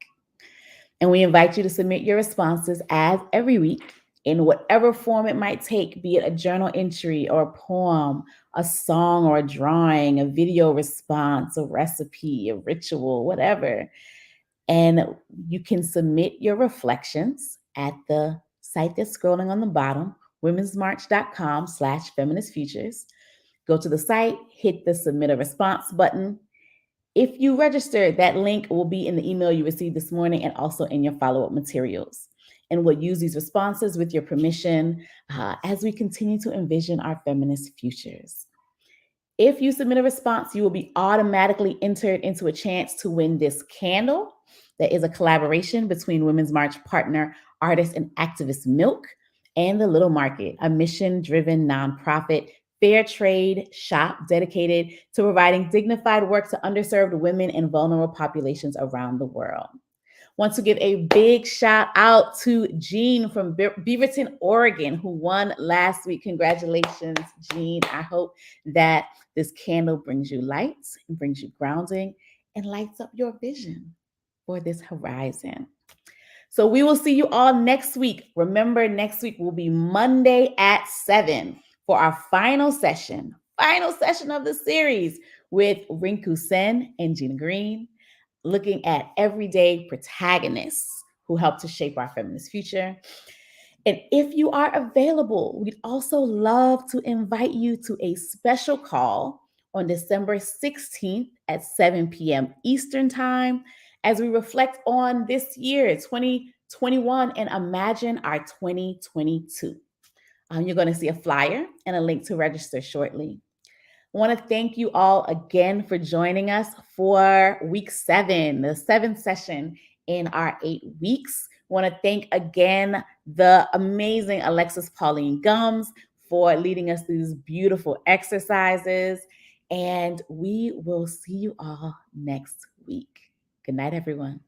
[SPEAKER 1] And we invite you to submit your responses as every week in whatever form it might take, be it a journal entry or a poem, a song or a drawing, a video response, a recipe, a ritual, whatever. And you can submit your reflections at the site that's scrolling on the bottom, womensmarch.com/feministfutures. Go to the site, hit the submit a response button. If you register, that link will be in the email you received this morning and also in your follow-up materials. And we'll use these responses with your permission as we continue to envision our feminist futures. If you submit a response, you will be automatically entered into a chance to win this candle. That is a collaboration between Women's March partner, artist and activist Milk and The Little Market, a mission-driven nonprofit fair trade shop dedicated to providing dignified work to underserved women and vulnerable populations around the world. Want to give a big shout out to Jean from Beaverton, Oregon, who won last week. Congratulations, Jean. I hope that this candle brings you light and brings you grounding and lights up your vision for this horizon. So we will see you all next week. Remember, next week will be Monday at 7 for our final session of the series with Rinku Sen and Gina Green, looking at everyday protagonists who help to shape our feminist future. And if you are available, we'd also love to invite you to a special call on December 16th at 7 p.m. Eastern Time as we reflect on this year, 2021, and imagine our 2022. You're going to see a flyer and a link to register shortly. I want to thank you all again for joining us for week 7, the 7th session in our 8 weeks. I want to thank again the amazing Alexis, Pauline, Gumbs for leading us through these beautiful exercises. And we will see you all next week. Good night, everyone.